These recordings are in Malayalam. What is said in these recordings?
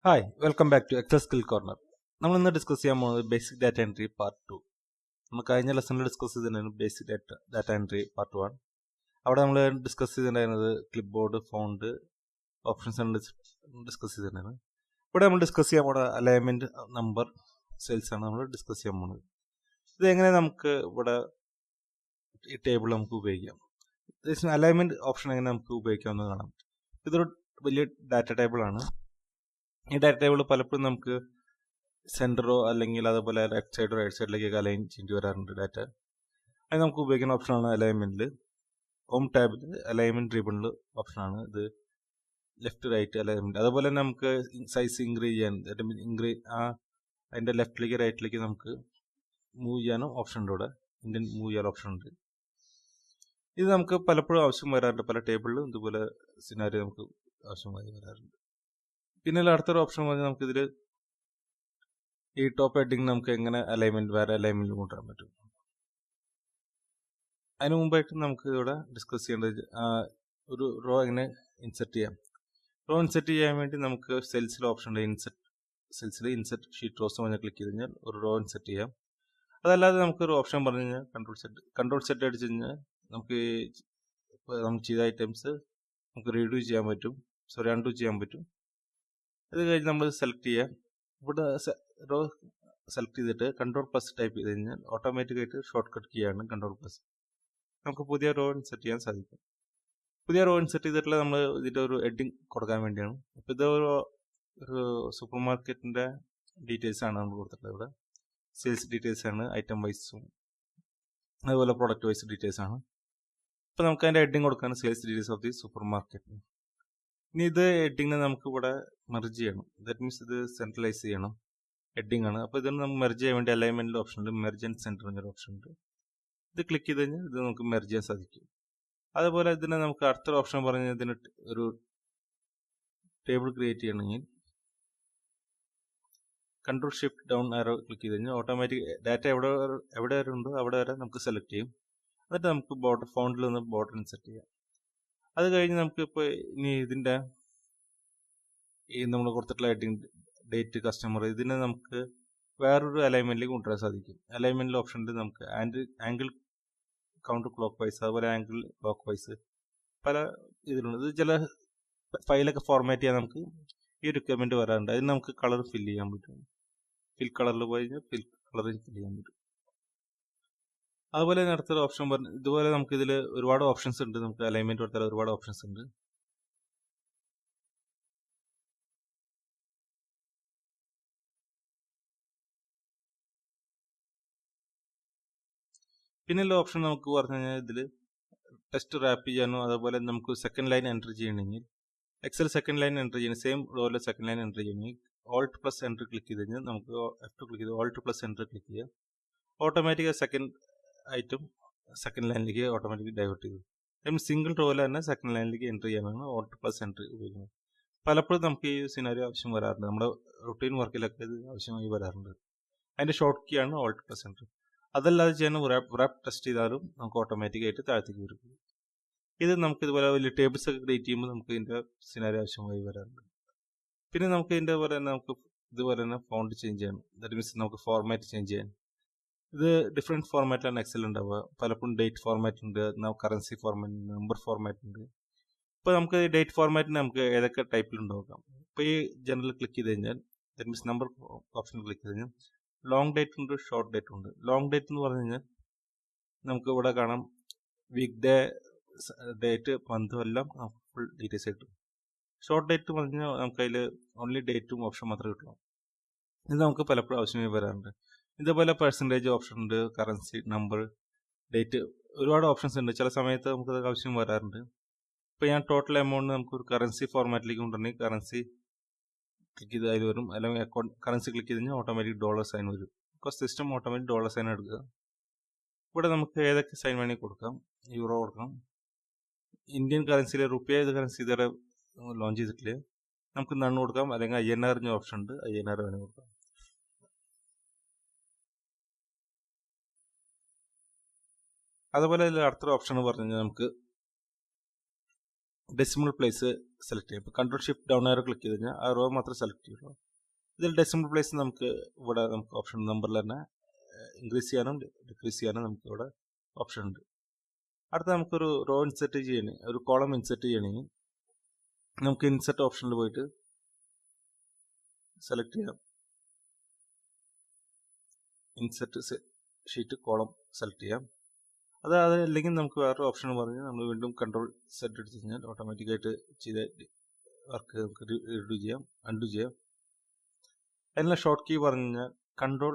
Hi welcome back to excel skill corner. നമ്മൾ ഇന്ന് ഡിസ്കസ് ചെയ്യാൻ പോകുന്നത് ബേസിക് ഡാറ്റ എൻട്രി പാർട്ട് 2. നമ്മൾ കഴിഞ്ഞ ലെസണിൽ ഡിസ്കസ് ചെയ്തിട്ടുണ്ടായിരുന്നു ബേസിക് ഡാറ്റ എൻട്രി പാർട്ട് 1. അവിടെ നമ്മൾ ഡിസ്കസ് ചെയ്തിട്ടുണ്ടായിരുന്നത് ക്ലിപ്പ് ബോർഡ്, ഫോണ്ട്, ഓപ്ഷൻസ് ആണ് ഡിസ്കസ് ചെയ്തിട്ടുണ്ടായിരുന്നു. ഇവിടെ നമ്മൾ ഡിസ്കസ് ചെയ്യാൻ പോകുന്ന അലൈൻമെന്റ്, നമ്പർ, സെൽസ് ആണ് നമ്മൾ ഡിസ്കസ് ചെയ്യാൻ പോകുന്നത്. ഇത് എങ്ങനെ നമുക്ക് ഇവിടെ ഈ ടേബിൾ നമുക്ക് ഉപയോഗിക്കാം, അലൈൻമെന്റ് ഓപ്ഷൻ എങ്ങനെ നമുക്ക് ഉപയോഗിക്കാമെന്ന് കാണാം. ഇതൊരു വലിയ ഡാറ്റ ടേബിൾ ആണ്. ഈ ഡാറ്റ ടേബിൾ പലപ്പോഴും നമുക്ക് സെൻറ്ററോ അല്ലെങ്കിൽ അതുപോലെ ലെഫ്റ്റ് സൈഡോ റൈറ്റ് സൈഡിലേക്കൊക്കെ അലൈൻ ചെയ്യേണ്ടി വരാറുണ്ട് ഡാറ്റ. അത് നമുക്ക് ഉപയോഗിക്കുന്ന ഓപ്ഷനാണ് അലൈൻമെൻറ്റിൽ. ഹോം ടാബിൽ അലൈൻമെൻറ്റ് റിബണിൽ ഓപ്ഷനാണ് ഇത്, ലെഫ്റ്റ് റൈറ്റ് അലൈൻമെൻറ്റ്. അതുപോലെ തന്നെ നമുക്ക് സൈസ് ഇൻക്രീസ് ചെയ്യാൻ, അതിൻ്റെ ലെഫ്റ്റിലേക്ക് റൈറ്റിലേക്ക് നമുക്ക് മൂവ് ചെയ്യാനും ഓപ്ഷൻ ഉണ്ട്. ഇവിടെ ഇന്ത്യൻ മൂവ് ചെയ്യാൻ ഓപ്ഷൻ ഉണ്ട്. ഇത് നമുക്ക് പലപ്പോഴും ആവശ്യം വരാറുണ്ട്. പല ടേബിളിലും ഇതുപോലെ സിനാരിയോ നമുക്ക് ആവശ്യമായി വരാറുണ്ട്. പിന്നെ അടുത്തൊരു ഓപ്ഷൻ പറഞ്ഞാൽ നമുക്കിതിൽ ഈ ടോപ്പ് ഹെഡിങ് നമുക്ക് എങ്ങനെ അലൈൻമെന്റ് വേറെ അലൈൻമെന്റിൽ കൊണ്ടുവരാൻ പറ്റും. അതിന് മുമ്പായിട്ട് നമുക്ക് ഇവിടെ ഡിസ്കസ് ചെയ്യേണ്ടത് ഒരു റോ എങ്ങനെ ഇൻസെർട്ട് ചെയ്യാം. റോ ഇൻസെർട്ട് ചെയ്യാൻ വേണ്ടി നമുക്ക് സെൽസിൽ ഓപ്ഷൻ ഉണ്ട്. സെൽസിൽ ഇൻസെർട്ട് ഷീറ്റ് റോസ് പറഞ്ഞാൽ ക്ലിക്ക് ചെയ്ത് കഴിഞ്ഞാൽ ഒരു റോ ഇൻസെർട്ട് ചെയ്യാം. അതല്ലാതെ നമുക്കൊരു ഓപ്ഷൻ പറഞ്ഞു കഴിഞ്ഞാൽ കൺട്രോൾ സെറ്റ് അടിച്ചു കഴിഞ്ഞാൽ നമുക്ക് നമ്മൾ ചെയ്ത ഐറ്റംസ് നമുക്ക് റീഡ്യൂ ചെയ്യാൻ പറ്റും, അൺഡു ചെയ്യാൻ പറ്റും. അത് കഴിഞ്ഞ് നമ്മൾ സെലക്ട് ചെയ്യാം. ഇവിടെ റോ സെലക്ട് ചെയ്തിട്ട് കൺട്രോൾ പ്ലസ് ടൈപ്പ് ചെയ്ത് കഴിഞ്ഞാൽ ഓട്ടോമാറ്റിക്കായിട്ട് ഷോർട്ട് കട്ട് കീയാണ് കൺട്രോൾ പ്ലസ്. നമുക്ക് പുതിയ റോ ഇൻസെർട്ട് ചെയ്യാൻ സാധിക്കും. പുതിയ റോ ഇൻസെർട്ട് ചെയ്തിട്ടുള്ള നമ്മൾ ഇതിൻ്റെ ഒരു ഹെഡിങ് കൊടുക്കാൻ വേണ്ടിയാണ്. ഇപ്പോൾ ഇത് ഒരു സൂപ്പർ മാർക്കറ്റിൻ്റെ ഡീറ്റെയിൽസ് ആണ് നമ്മൾ കൊടുത്തിട്ടുള്ളത്. ഇവിടെ സെയിൽസ് ഡീറ്റെയിൽസ് ആണ്, ഐറ്റം വൈസും അതുപോലെ പ്രൊഡക്റ്റ് വൈസ് ഡീറ്റെയിൽസ് ആണ്. ഇപ്പോൾ നമുക്ക് അതിൻ്റെ ഹെഡിങ് കൊടുക്കാൻ sales details of the super market. ഇനി ഇത് ഹെഡിങ്ങിനെ നമുക്ക് ഇവിടെ മെർജ് ചെയ്യണം. ദാറ്റ് മീൻസ് ഇത് സെൻട്രലൈസ് ചെയ്യണം. ഹെഡിങ് ആണ്. അപ്പോൾ ഇതിന് നമുക്ക് മെർജ് ചെയ്യാൻ വേണ്ടി അലൈൻമെന്റിൽ ഓപ്ഷൻ ഉണ്ട്, മെർജ് ആൻഡ് സെന്റർ എന്നൊരു ഓപ്ഷൻ ഉണ്ട്. ഇത് ക്ലിക്ക് ചെയ്ത് കഴിഞ്ഞാൽ ഇത് നമുക്ക് മെർജ് ചെയ്യാൻ സാധിക്കും. അതുപോലെ ഇതിനെ നമുക്ക് അടുത്തൊരു ഓപ്ഷൻ പറഞ്ഞാൽ ഇതിന് ഒരു ടേബിൾ ക്രിയേറ്റ് ചെയ്യണമെങ്കിൽ control shift down arrow click ചെയ്ത് കഴിഞ്ഞാൽ ഓട്ടോമാറ്റിക് ഡാറ്റ എവിടെ വരെ ഉണ്ടോ അവിടെ വരെ നമുക്ക് സെലക്ട് ചെയ്യും. എന്നിട്ട് നമുക്ക് ബോർഡർ ഫോണ്ടിൽ നിന്ന് ബോർഡർ ഇൻസെർട്ട് ചെയ്യാം. അത് കഴിഞ്ഞ് നമുക്ക് ഇപ്പോൾ ഇനി ഇതിൻ്റെ ഈ നമ്മൾ കൊടുത്തിട്ടുള്ള ഹെഡിങ്, ഡേറ്റ്, കസ്റ്റമർ, ഇതിനെ നമുക്ക് വേറൊരു അലൈൻമെന്റിലേക്ക് കൊണ്ടുവരാൻ സാധിക്കും. അലൈൻമെന്റിൽ ഓപ്ഷനിൽ നമുക്ക് ആംഗിൾ കൗണ്ടർ ക്ലോക്ക് വൈസ്, അതുപോലെ ആംഗിൾ ക്ലോക്ക് വൈസ് പല ഇതിലുണ്ട്. ഇത് ചില ഫയലൊക്കെ ഫോർമാറ്റ് ചെയ്യാൻ നമുക്ക് ഈ റിക്വയർമെന്റ് വരാറുണ്ട്. അതിന് നമുക്ക് കളർ ഫില്ല് ചെയ്യാൻ പറ്റും. ഫിൽ കളറിൽ പോയി കഴിഞ്ഞാൽ ഫിൽ കളറിൽ ഫില്ല് ചെയ്യാൻ പറ്റും. അതുപോലെ അടുത്തൊരു ഓപ്ഷൻ പറഞ്ഞു, ഇതുപോലെ നമുക്ക് ഇതിൽ ഒരുപാട് ഓപ്ഷൻസ് ഉണ്ട്. നമുക്ക് അലൈൻമെന്റ് കൊടുത്താൽ ഒരുപാട് ഓപ്ഷൻസ് ഉണ്ട്. പിന്നെയുള്ള ഓപ്ഷൻ നമുക്ക് പറഞ്ഞു കഴിഞ്ഞാൽ ഇതിൽ ടെസ്റ്റ് റാപ്പ് ചെയ്യാനോ അതുപോലെ നമുക്ക് സെക്കൻഡ് ലൈൻ എൻ്റർ ചെയ്യണമെങ്കിൽ എക്സൽ സെക്കൻഡ് ലൈൻ എൻ്റർ ചെയ്യണം, സെയിം റോയിൽ സെക്കൻഡ് ലൈൻ എൻ്റർ ചെയ്യണമെങ്കിൽ ഓൾട്ട് പ്ലസ് എൻ്റർ ക്ലിക്ക് ചെയ്ത് കഴിഞ്ഞാൽ നമുക്ക് F2 ക്ലിക്ക് ചെയ്ത് ഓൾട്ട് പ്ലസ് എൻ്റർ ക്ലിക്ക് ചെയ്യാം. ഓട്ടോമാറ്റിക് സെക്കൻഡ് ഐറ്റം സെക്കൻഡ് ലൈനിലേക്ക് ഓട്ടോമാറ്റിക് ഡൈവേർട്ട് ചെയ്യും. സിംഗിൾ റോയിൽ തന്നെ സെക്കൻഡ് ലൈനിലേക്ക് എൻ്റർ ചെയ്യാനാണ് ഓൾട്ട് പ്ലസ് എൻ്റർ ഉപയോഗിക്കുന്നത്. പലപ്പോഴും നമുക്ക് ഈ സിനാരിയോ ആവശ്യം വരാറുണ്ട്. നമ്മുടെ റുട്ടീൻ വർക്കിലൊക്കെ ഇത് ആവശ്യമായി വരാറുണ്ട്. അതിൻ്റെ ഷോർട്ട് കീ ആണ് ഓൾട്ട് പ്ലസ് എൻ്റർ. അതല്ലാതെ ചെയ്യാൻ റാപ്പ് ടെസ്റ്റ് ചെയ്താലും നമുക്ക് ഓട്ടോമാറ്റിക്കായിട്ട് താഴത്തേക്ക് വരും. ഇത് നമുക്ക് ഇതുപോലെ വലിയ ടേബിൾസ് ഒക്കെ ക്രിയേറ്റ് ചെയ്യുമ്പോൾ നമുക്ക് ഇതിൻ്റെ സിനാരിയോ ആവശ്യമായി വരാറുണ്ട്. പിന്നെ നമുക്ക് ഇതിൻ്റെ പോലെ തന്നെ നമുക്ക് ഇതുപോലെ തന്നെ ഫോണ്ട് ചേഞ്ച് ചെയ്യണം. ദാറ്റ് മീൻസ് നമുക്ക് ഫോർമാറ്റ് ചേഞ്ച് ചെയ്യാൻ. ഇത് ഡിഫറെൻറ്റ് ഫോർമാറ്റിലാണ് എക്സൽ ഉണ്ടാവുക. പലപ്പോഴും ഡേറ്റ് ഫോർമാറ്റ് ഉണ്ട്, കറൻസി ഫോർമാറ്റ് ഉണ്ട്, നമ്പർ ഫോർമാറ്റ് ഉണ്ട്. ഇപ്പോൾ നമുക്ക് ഡേറ്റ് ഫോർമാറ്റിന് നമുക്ക് ഏതൊക്കെ ടൈപ്പിലുണ്ടാക്കാം. ഇപ്പോൾ ഈ ജനറൽ ക്ലിക്ക് ചെയ്ത് കഴിഞ്ഞാൽ that means number option click ചെയ്ത് കഴിഞ്ഞാൽ ലോങ് ഡേറ്റ് ഉണ്ട്, ഷോർട്ട് ഡേറ്റ് ഉണ്ട്. ലോങ് ഡേറ്റ് എന്ന് പറഞ്ഞു കഴിഞ്ഞാൽ നമുക്ക് ഇവിടെ കാണാം വീക്ക് ഡേ, ഡേറ്റ്, മന്ത് എല്ലാം ഫുൾ ഡീറ്റെയിൽസ് കിട്ടും. ഷോർട്ട് ഡേറ്റ് പറഞ്ഞാൽ നമുക്ക് അതിൽ ഓൺലി ഡേറ്റും ഓപ്ഷൻ മാത്രമേ കിട്ടുള്ളൂ. ഇത് നമുക്ക് പലപ്പോഴും ആവശ്യമായി വരാറുണ്ട്. ഇതേപോലെ പെർസെൻറ്റേജ് ഓപ്ഷൻ ഉണ്ട്, കറൻസി, നമ്പർ, ഡേറ്റ്, ഒരുപാട് ഓപ്ഷൻസ് ഉണ്ട്. ചില സമയത്ത് നമുക്ക് ആവശ്യം വരാറുണ്ട്. ഇപ്പോൾ ഞാൻ ടോട്ടൽ എമൗണ്ട് നമുക്ക് ഒരു കറൻസി ഫോർമാറ്റിലേക്ക് കൊണ്ടുവരണമെങ്കിൽ കറൻസി ക്ലിക്ക് ചെയ്ത് അതിൽ വരും. അല്ലെങ്കിൽ അക്കൗണ്ട് കറൻസി ക്ലിക്ക് ചെയ്ത് കഴിഞ്ഞാൽ ഓട്ടോമാറ്റിക് ഡോളർ സൈൻ വരും. Because system automatic dollar sign എടുക്കുക. ഇവിടെ നമുക്ക് ഏതൊക്കെ സൈൻ വേണമെങ്കിൽ കൊടുക്കാം. യൂറോ കൊടുക്കാം. ഇന്ത്യൻ കറൻസിയിലെ റുപ്പിയ ഏത് കറൻസി ഇതുവരെ ലോഞ്ച് ചെയ്തിട്ടില്ല. നമുക്ക് നണ്ണ് കൊടുക്കാം. അല്ലെങ്കിൽ INR ഓപ്ഷൻ ഉണ്ട്, INR വേണമെങ്കിൽ കൊടുക്കാം. അതുപോലെ അടുത്തൊരു ഓപ്ഷൻ പറഞ്ഞു കഴിഞ്ഞാൽ നമുക്ക് ഡെസിമൽ പ്ലേസ് സെലക്ട് ചെയ്യാം. ഇപ്പോൾ control shift down arrow click ചെയ്ത് കഴിഞ്ഞാൽ ആ റോ മാത്രം സെലക്ട് ചെയ്യുള്ളൂ. ഇതിൽ ഡെസിമൽ പ്ലേസ് നമുക്ക് ഇവിടെ നമുക്ക് ഓപ്ഷൻ നമ്പറിൽ തന്നെ ഇൻക്രീസ് ചെയ്യാനും ഡിക്രീസ് ചെയ്യാനും നമുക്ക് ഇവിടെ ഓപ്ഷൻ ഉണ്ട്. അടുത്ത നമുക്കൊരു റോ ഇൻസെർട്ട് ചെയ്യണേ, ഒരു കോളം ഇൻസെർട്ട് ചെയ്യണമെങ്കിൽ നമുക്ക് ഇൻസെർട്ട് ഓപ്ഷനിൽ പോയിട്ട് സെലക്ട് ചെയ്യാം. ഇൻസെർട്ട് ഷീറ്റ് കോളം സെലക്ട് ചെയ്യാം. അത് അല്ലെങ്കിൽ നമുക്ക് വേറൊരു ഓപ്ഷൻ പറഞ്ഞ് നമ്മൾ വീണ്ടും കൺട്രോൾ സെറ്റ് എടുത്ത് കഴിഞ്ഞാൽ ഓട്ടോമാറ്റിക്കായിട്ട് ചെയ്ത വർക്ക് നമുക്ക് റിഡ്യൂ ചെയ്യാം, അൺഡു ചെയ്യാം. അതിനുള്ള ഷോർട്ട് കീ പറഞ്ഞു കഴിഞ്ഞാൽ കൺട്രോൾ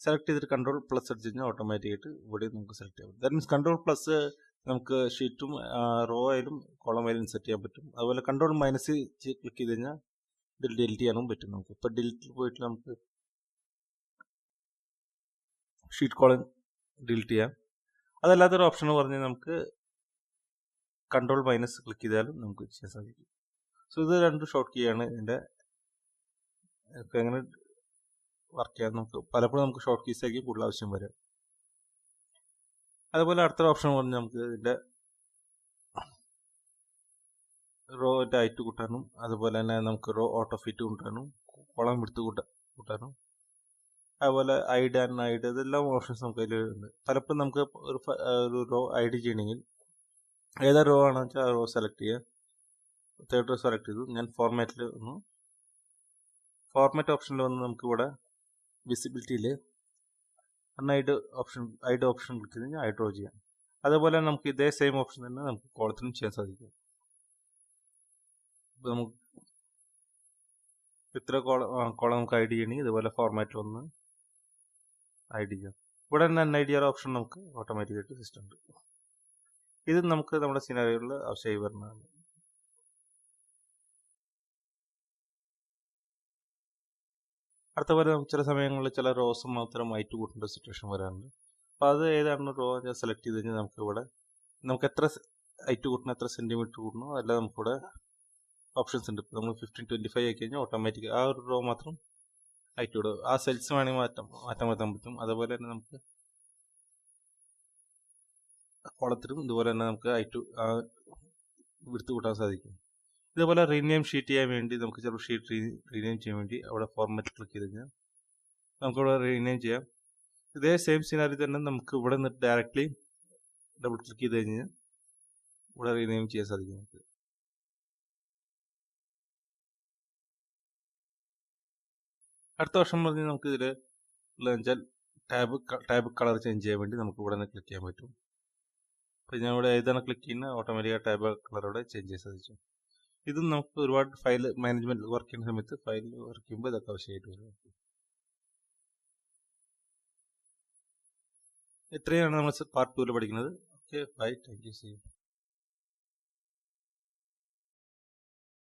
സെലക്ട് ചെയ്തിട്ട് കൺട്രോൾ പ്ലസ് അടിച്ച് കഴിഞ്ഞാൽ ഓട്ടോമാറ്റിക്കായിട്ട് ഇവിടെ നമുക്ക് സെലക്ട് ചെയ്യാം. ദാറ്റ് മീൻസ് കൺട്രോൾ പ്ലസ് നമുക്ക് ഷീറ്റും റോ ആയാലും കോളം ആയാലും സെറ്റ് ചെയ്യാൻ പറ്റും. അതുപോലെ കൺട്രോൾ മൈനസ് ക്ലിക്ക് ചെയ്ത് കഴിഞ്ഞാൽ ഇതിൽ ഡിലീറ്റ് ചെയ്യാനും പറ്റും. നമുക്ക് ഇപ്പോൾ ഡിലീറ്റിൽ പോയിട്ട് നമുക്ക് ഷീറ്റ് കോളം ഡിലീറ്റ് ചെയ്യാം. അതല്ലാത്തൊരു ഓപ്ഷൻ പറഞ്ഞാൽ നമുക്ക് കൺട്രോൾ മൈനസ് ക്ലിക്ക് ചെയ്താലും നമുക്ക് ചെയ്യാൻ സാധിക്കും. സോ ഇത് രണ്ട് ഷോർട്ട് കീ ആണ് ഇതിൻ്റെ. എങ്ങനെ വർക്ക് ചെയ്യാൻ നമുക്ക് പലപ്പോഴും നമുക്ക് ഷോർട്ട് കീസ് ആയിരിക്കും കൂടുതൽ ആവശ്യം വരും. അതുപോലെ അടുത്തൊരു ഓപ്ഷൻ പറഞ്ഞാൽ നമുക്ക് ഇതിൻ്റെ റോൻ്റെ ഹൈറ്റ് കൂട്ടാനും അതുപോലെ തന്നെ നമുക്ക് റോ ഓട്ടോ ഫിറ്റ് കൂട്ടാനും കോളം വിടുത്ത് കൂട്ടാനും അതുപോലെ ഐഡ് ആൻഡ് ഐഡ് ഇതെല്ലാം ഓപ്ഷൻസ് നമുക്ക് അതിലുണ്ട്. പലപ്പോഴും നമുക്ക് ഒരു റോ ഐഡ് ചെയ്യണമെങ്കിൽ ഏതാ റോ ആണെന്ന് വെച്ചാൽ ആ റോ സെലക്ട് ചെയ്യുക. തേർഡ് റോ സെലക്ട് ചെയ്തു. ഞാൻ ഫോർമാറ്റിൽ വന്നു. ഫോർമാറ്റ് ഓപ്ഷനിൽ വന്ന് നമുക്ക് ഇവിടെ വിസിബിലിറ്റിയിൽ ഐഡ് ഓപ്ഷൻ ക്ലിക്ക് ചെയ്ത് കഴിഞ്ഞാൽ ഐ ഡ്രോ ചെയ്യാം. അതുപോലെ നമുക്ക് ഇതേ സെയിം ഓപ്ഷൻ തന്നെ നമുക്ക് കോളത്തിനും ചെയ്യാൻ സാധിക്കും. ഇപ്പോൾ നമുക്ക് ഇത്ര കോളം നമുക്ക് ഐഡ് ചെയ്യണമെങ്കിൽ ഇതുപോലെ ഫോർമാറ്റിൽ വന്ന് ഐഡ് ചെയ്യാം. ഇവിടെ തന്നെ ഐഡിയ ഓപ്ഷൻ നമുക്ക് ഓട്ടോമാറ്റിക്കായിട്ട് സിസ്റ്റം ഉണ്ട്. ഇത് നമുക്ക് നമ്മുടെ സിനാരിയോയിൽ ആവശ്യമായി വരുന്നതാണ്. അടുത്ത പോലെ നമുക്ക് ചില സമയങ്ങളിൽ ചില റോസ് മാത്രം ഹൈറ്റ് കൂട്ടേണ്ട സിറ്റുവേഷൻ വരാറുണ്ട്. അപ്പോൾ അത് ഏതാണ് റോ സെലക്ട് ചെയ്ത് കഴിഞ്ഞാൽ നമുക്ക് ഇവിടെ നമുക്ക് എത്ര ഹൈറ്റ് കൂട്ടണം, എത്ര സെൻറ്റിമീറ്റർ കൂട്ടണോ അല്ല നമുക്കിവിടെ ഓപ്ഷൻസ് ഉണ്ട്. ഇപ്പോൾ നമ്മൾ 1525 ആക്കി കഴിഞ്ഞാൽ ഓട്ടോമാറ്റിക് ആ ഒരു റോ മാത്രം ഹൈറ്റ് കൂടും. ആ സെൽസ് വേണമെങ്കിൽ മാറ്റാൻ പറ്റും. അതുപോലെ തന്നെ നമുക്ക് കോളത്തിലും ഇതുപോലെ തന്നെ നമുക്ക് ഹൈറ്റ് വിടുത്ത് കൂട്ടാൻ സാധിക്കും. ഇതുപോലെ റീനെയിം ഷീറ്റ് ചെയ്യാൻ വേണ്ടി നമുക്ക് ചില ഷീറ്റ് റീനെയിം ചെയ്യാൻ വേണ്ടി അവിടെ ഫോർമാറ്റ് ക്ലിക്ക് ചെയ്ത് കഴിഞ്ഞാൽ നമുക്കിവിടെ റീനെയിം ചെയ്യാം. ഇതേ സെയിം സിനാരി തന്നെ നമുക്ക് ഇവിടെ നിന്ന് ഡയറക്റ്റ്ലി ഡബിൾ ക്ലിക്ക് ചെയ്ത് കഴിഞ്ഞാൽ ഇവിടെ റീനെയിം ചെയ്യാൻ സാധിക്കും. നമുക്ക് അടുത്ത ഓപ്ഷൻ പറഞ്ഞാൽ നമുക്ക് ഇതിൽ വെച്ചാൽ ടാബ് കളർ ചേഞ്ച് ചെയ്യാൻ വേണ്ടി നമുക്ക് ഇവിടെ നിന്ന് ക്ലിക്ക് ചെയ്യാൻ പറ്റും. അപ്പോൾ ഞാൻ ഇവിടെ ഏതാണ് ക്ലിക്ക് ചെയ്യുന്നത് ഓട്ടോമാറ്റിക്കായി ടാബ് കളർ ഇവിടെ ചേഞ്ച് ചെയ്യാൻ സാധിച്ചു. ഇതും നമുക്ക് ഒരുപാട് ഫയൽ മാനേജ്മെന്റ് വർക്ക് ചെയ്യുന്ന സമയത്ത് ഫയൽ വർക്ക് ചെയ്യുമ്പോൾ ഇതൊക്കെ ആവശ്യമായിട്ട് വരും. ഇത്രയാണ് നമ്മൾ പാർട്ട് 2 പഠിക്കുന്നത്. Okay, bye, thank you, see U.